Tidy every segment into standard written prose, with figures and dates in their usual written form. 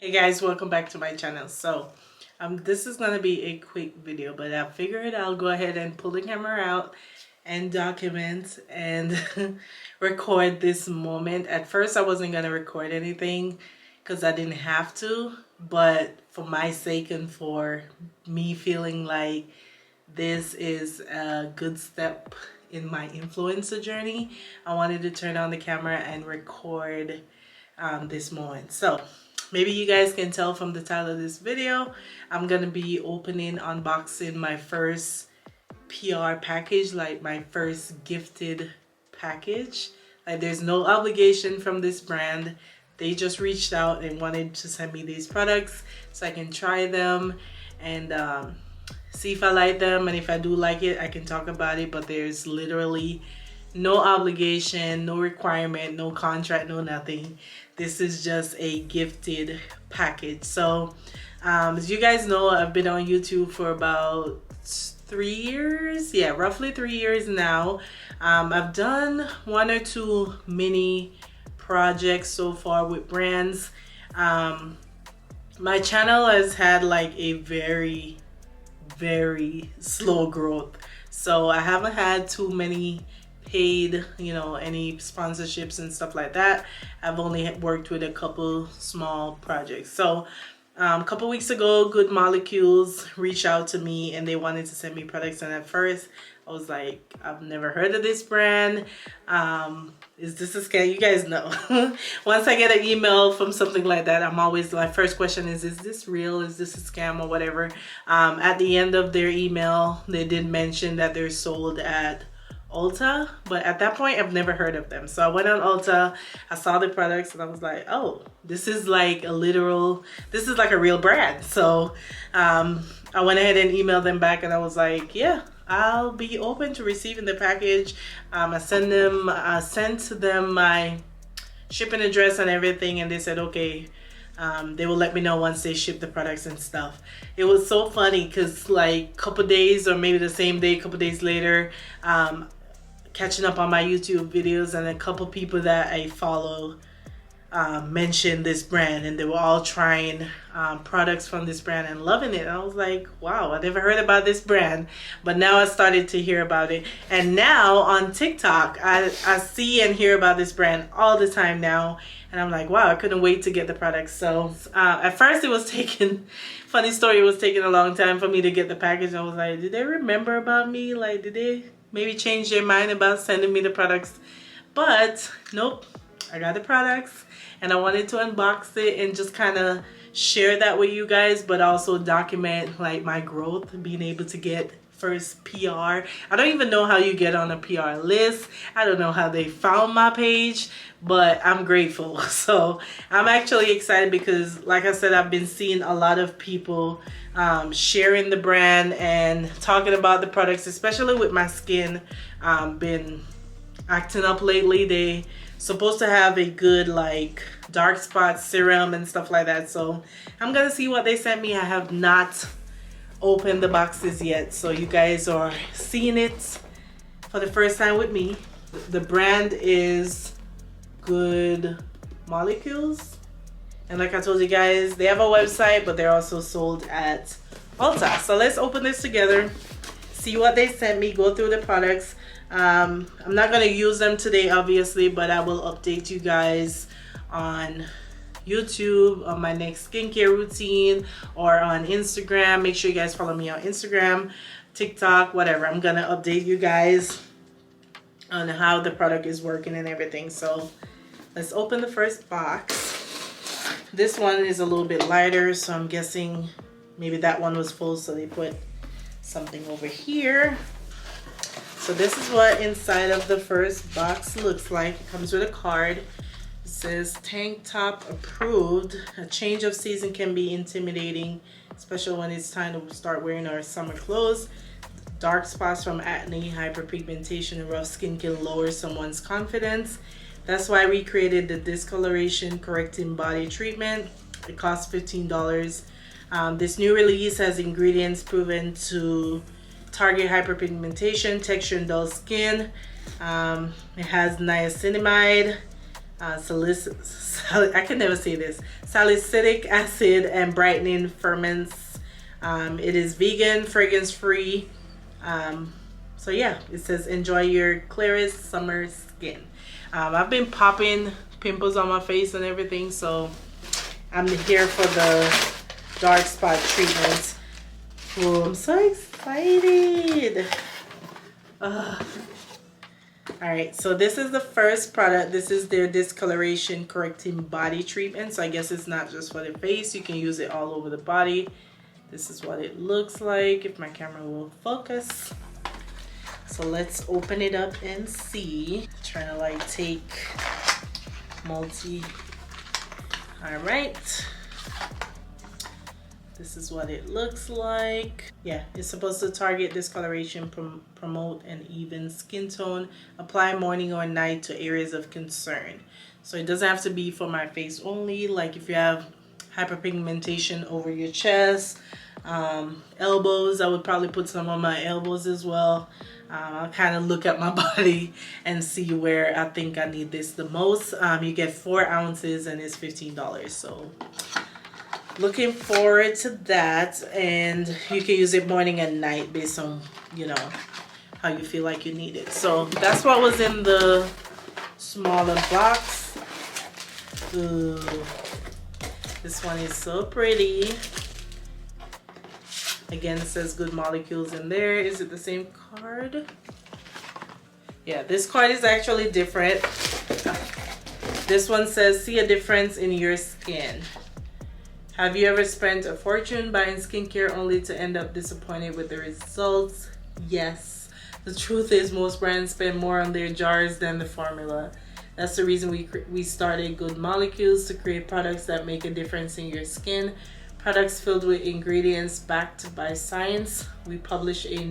Hey guys, welcome back to my channel. This is gonna be a quick video, but I figured I'll go ahead and pull the camera out and document and record this moment. At first I wasn't gonna record anything because I didn't have to, but for my sake and for me feeling like this is a good step in my influencer journey, I wanted to turn on the camera and record this moment. So maybe you guys can tell from the title of this video, I'm gonna be unboxing my first PR package, like my first gifted package. Like there's no obligation from this brand. They just reached out and wanted to send me these products so I can try them and see if I like them, and if I do like it I can talk about it, but there's literally no obligation, no requirement, no contract, no nothing. This is just a gifted package. So as you guys know, I've been on YouTube for about 3 years, yeah, roughly 3 years now. I've done 1 or 2 mini projects so far with brands. My channel has had like a very slow growth, so I haven't had too many paid, any sponsorships and stuff like that. I've only worked with a couple small projects. So a couple weeks ago, Good Molecules reached out to me and they wanted to send me products, and at first I was like, I've never heard of this brand. Is this a scam? You guys know. Once I get an email from something like that, I'm always, my first question is this real? Is this a scam or whatever? At the end of their email, they did mention that they're sold at Ulta, but at that point I've never heard of them. So I went on Ulta, I saw the products, and I was like, oh, this is like a real brand. So I went ahead and emailed them back, and I was like, yeah, I'll be open to receiving the package. I sent them my shipping address and everything, and they said okay. They will let me know once they ship the products and stuff. It was so funny because like a couple days, or maybe the same day, a couple days later, catching up on my YouTube videos, and a couple people that I follow mentioned this brand, and they were all trying products from this brand and loving it. And I was like, wow, I never heard about this brand, but now I started to hear about it. And now on TikTok, I see and hear about this brand all the time now, and I'm like, wow, I couldn't wait to get the products. So at first it was taking, funny story, it was taking a long time for me to get the package. I was like, did they remember about me? Like, did they maybe change their mind about sending me the products? But nope, I got the products, and I wanted to unbox it and just kind of share that with you guys, but also document like my growth, being able to get first PR. I don't even know how you get on a PR list. I don't know how they found my page, but I'm grateful. So I'm actually excited because, like I said, I've been seeing a lot of people sharing the brand and talking about the products, especially with my skin been acting up lately. They supposed to have a good like dark spot serum and stuff like that. So I'm gonna see what they sent me. I have not opened the boxes yet, so you guys are seeing it for the first time with me. The brand is Good Molecules, and like I told you guys, they have a website, but they're also sold at Ulta. So let's open this together, see what they sent me, go through the products. I'm not going to use them today, obviously, but I will update you guys on YouTube, on my next skincare routine, or on Instagram. Make sure you guys follow me on Instagram, TikTok, whatever. I'm going to update you guys on how the product is working and everything. So let's open the first box. This one is a little bit lighter, so I'm guessing maybe that one was full, so they put something over here. So this is what inside of the first box looks like. It comes with a card. It says tank top approved. A change of season can be intimidating, especially when it's time to start wearing our summer clothes. Dark spots from acne, hyperpigmentation, and rough skin can lower someone's confidence. That's why we created the Discoloration Correcting Body Treatment. It costs $15. This new release has ingredients proven to target hyperpigmentation, texture, and dull skin. It has niacinamide, I can never say this, salicylic acid and brightening ferments. It is vegan, fragrance free. So yeah, it says enjoy your clearest summer skin. I've been popping pimples on my face and everything, so I'm here for the dark spot treatment. Oh, I'm so excited. Alright, so this is the first product. This is their Discoloration Correcting Body Treatment. So I guess it's not just for the face. You can use it all over the body. This is what it looks like, if my camera will focus. So let's open it up and see. Trying to like take Alright. This is what it looks like. Yeah, it's supposed to target discoloration, promote an even skin tone, apply morning or night to areas of concern. So it doesn't have to be for my face only. Like if you have hyperpigmentation over your chest, elbows, I would probably put some on my elbows as well. I'll kind of look at my body and see where I think I need this the most. You get 4 ounces and it's $15. So looking forward to that, and you can use it morning and night based on, you know, how you feel like you need it. So that's what was in the smaller box. Ooh, this one is so pretty. Again, it says good molecules in there. Is it the same card? Yeah, this card is actually different. This one says, see a difference in your skin. Have you ever spent a fortune buying skincare only to end up disappointed with the results? Yes. The truth is most brands spend more on their jars than the formula. That's the reason we started Good Molecules, to create products that make a difference in your skin. Products filled with ingredients backed by science. We publish a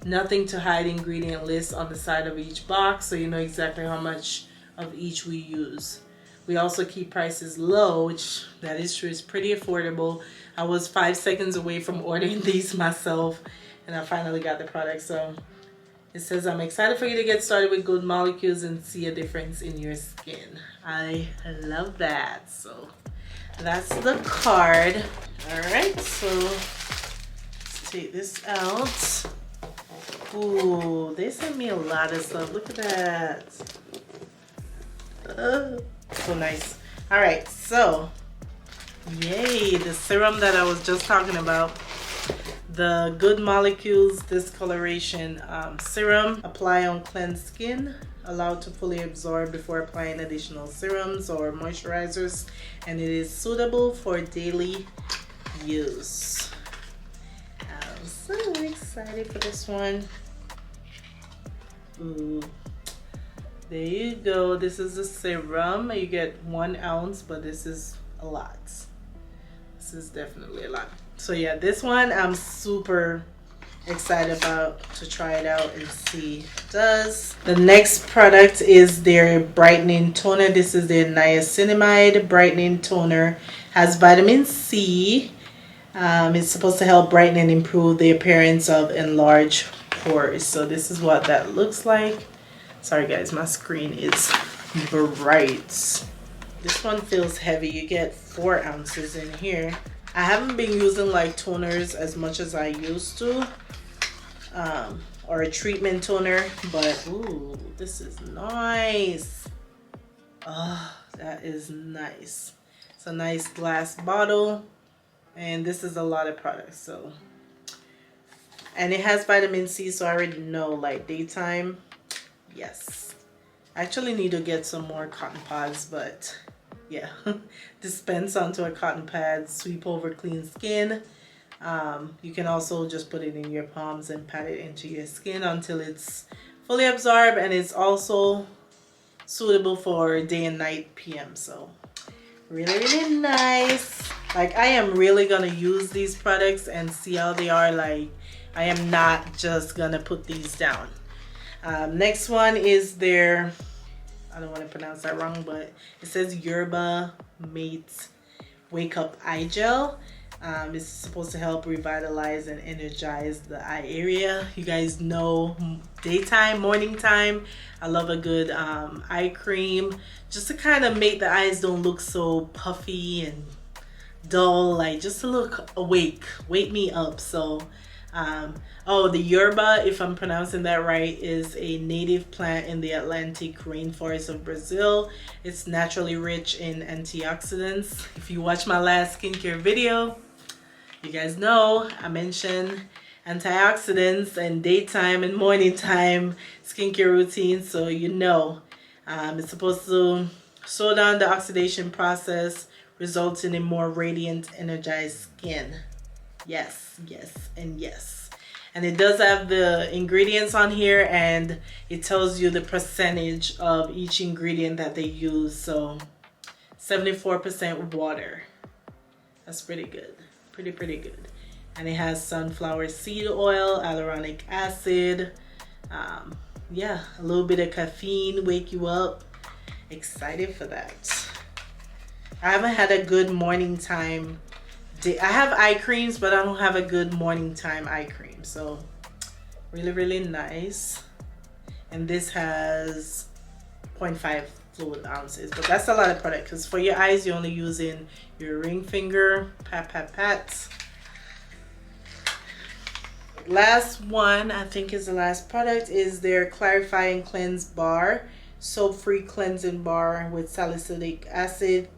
nothing to hide ingredient list on the side of each box, so you know exactly how much of each we use. We also keep prices low, which that is true, is pretty affordable. I was 5 seconds away from ordering these myself, and I finally got the product. So it says, I'm excited for you to get started with Good Molecules and see a difference in your skin. I love that. So that's the card. All right, so let's take this out. Ooh, they sent me a lot of stuff. Look at that. So nice. All right, so yay, the serum that I was just talking about, the Good Molecules Discoloration Serum. Apply on cleansed skin, allowed to fully absorb before applying additional serums or moisturizers, and it is suitable for daily use. I'm so excited for this one. Ooh. There you go. This is the serum. You get 1 ounce, but this is a lot. This is definitely a lot. So yeah, this one I'm super excited about to try it out and see what it does. The next product is their Brightening Toner. This is their niacinamide Brightening Toner. Has vitamin C. It's supposed to help brighten and improve the appearance of enlarged pores. So this is what that looks like. Sorry guys, my screen is bright. This one feels heavy. You get 4 ounces in here. I haven't been using like toners as much as I used to, or a treatment toner, but ooh, this is nice. Oh, that is nice. It's a nice glass bottle, and this is a lot of products. So, and it has vitamin C, so I already know like daytime. Yes, I actually need to get some more cotton pads, but yeah, dispense onto a cotton pad, sweep over clean skin. You can also just put it in your palms and pat it into your skin until it's fully absorbed, and it's also suitable for day and night PM. So really, really nice. Like, I am really gonna use these products and see how they are. Like, I am not just gonna put these down. Next one is their, I don't want to pronounce that wrong, but it says Yerba Mate Wake Up Eye Gel. It's supposed to help revitalize and energize the eye area. You guys know daytime, morning time, I love a good eye cream just to kind of make the eyes don't look so puffy and dull, like just to look awake, wake me up. So oh, the Yerba, if I'm pronouncing that right, is a native plant in the Atlantic rainforest of Brazil. It's naturally rich in antioxidants. If you watch my last skincare video, you guys know I mentioned antioxidants and daytime and morning time skincare routine, so you know it's supposed to slow down the oxidation process, resulting in more radiant, energized skin. Yes, yes, and yes. And it does have the ingredients on here, and it tells you the percentage of each ingredient that they use. So 74% water. That's pretty good. Pretty good. And it has sunflower seed oil, hyaluronic acid, yeah, a little bit of caffeine, wake you up. Excited for that. I haven't had a good morning time day. I have eye creams, but I don't have a good morning time eye cream. So really nice. And this has 0.5 fluid ounces, but that's a lot of product because for your eyes you're only using your ring finger. Pat. Last one, I think is the last product, is their Clarify and Cleanse Bar, soap-free cleansing bar with salicylic acid,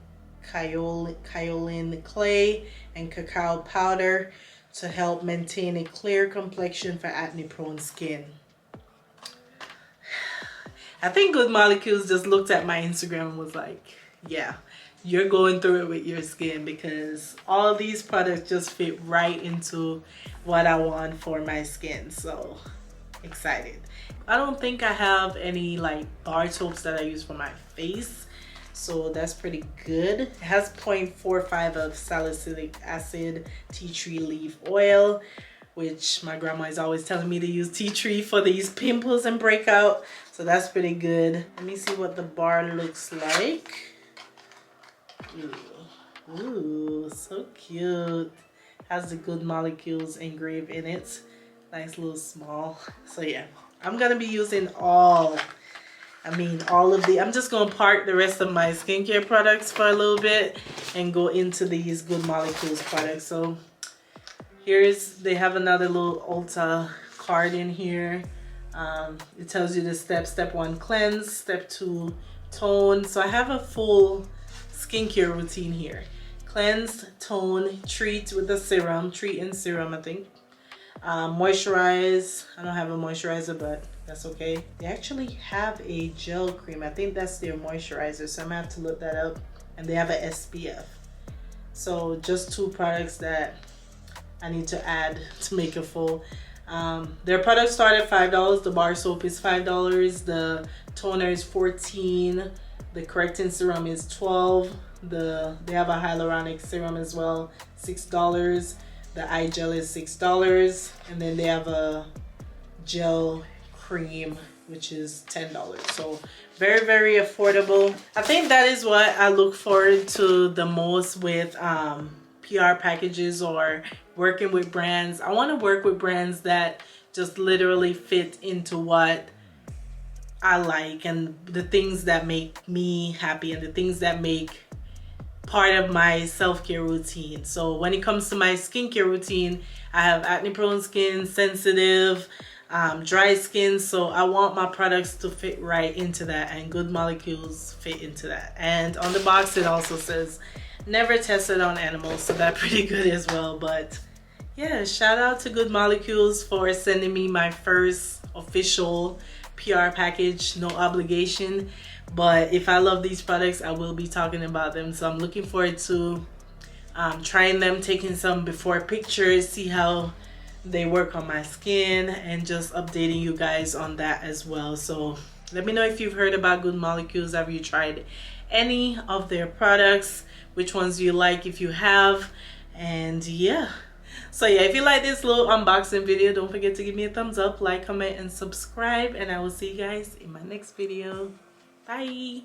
kaolin clay, and cacao powder to help maintain a clear complexion for acne-prone skin. I think Good Molecules just looked at my Instagram and was like, yeah, you're going through it with your skin, because all of these products just fit right into what I want for my skin. So excited. I don't think I have any like bar soaps that I use for my face, so that's pretty good. It has 0.45 of salicylic acid, tea tree leaf oil, which my grandma is always telling me to use tea tree for these pimples and breakout. So that's pretty good. Let me see what the bar looks like. Ooh, so cute. Has the Good Molecules engraved in it. Nice little small. So yeah, I'm gonna be using all of the, I'm just gonna park the rest of my skincare products for a little bit and go into these Good Molecules products. So they have another little Ulta card in here. It tells you the steps. Step 1, cleanse. Step 2, tone. So I have a full skincare routine here. Cleanse, tone, treat with the serum. Treat and serum, I think. Moisturize. I don't have a moisturizer, but that's okay. They actually have a gel cream. I think that's their moisturizer, so I'm gonna have to look that up. And they have a SPF. So just 2 products that I need to add to make a full. Their products start at $5. The bar soap is $5. The toner is $14. The correcting serum is $12. They have a hyaluronic serum as well, $6. The eye gel is $6, and then they have a gel cream which is $10. So very affordable. I think that is what I look forward to the most with PR packages or working with brands. I want to work with brands that just literally fit into what I like and the things that make me happy and the things that make part of my self-care routine. So when it comes to my skincare routine, I have acne prone skin, sensitive, dry skin, so I want my products to fit right into that, and Good Molecules fit into that. And on the box it also says never tested on animals, so that's pretty good as well. But yeah, shout out to Good Molecules for sending me my first official PR package, no obligation. But if I love these products, I will be talking about them, so I'm looking forward to trying them, taking some before pictures, see how they work on my skin, and just updating you guys on that as well. So let me know if you've heard about Good Molecules. Have you tried any of their products? Which ones do you like if you have? And yeah, so yeah, if you like this little unboxing video, don't forget to give me a thumbs up, like, comment, and subscribe, and I will see you guys in my next video. Bye.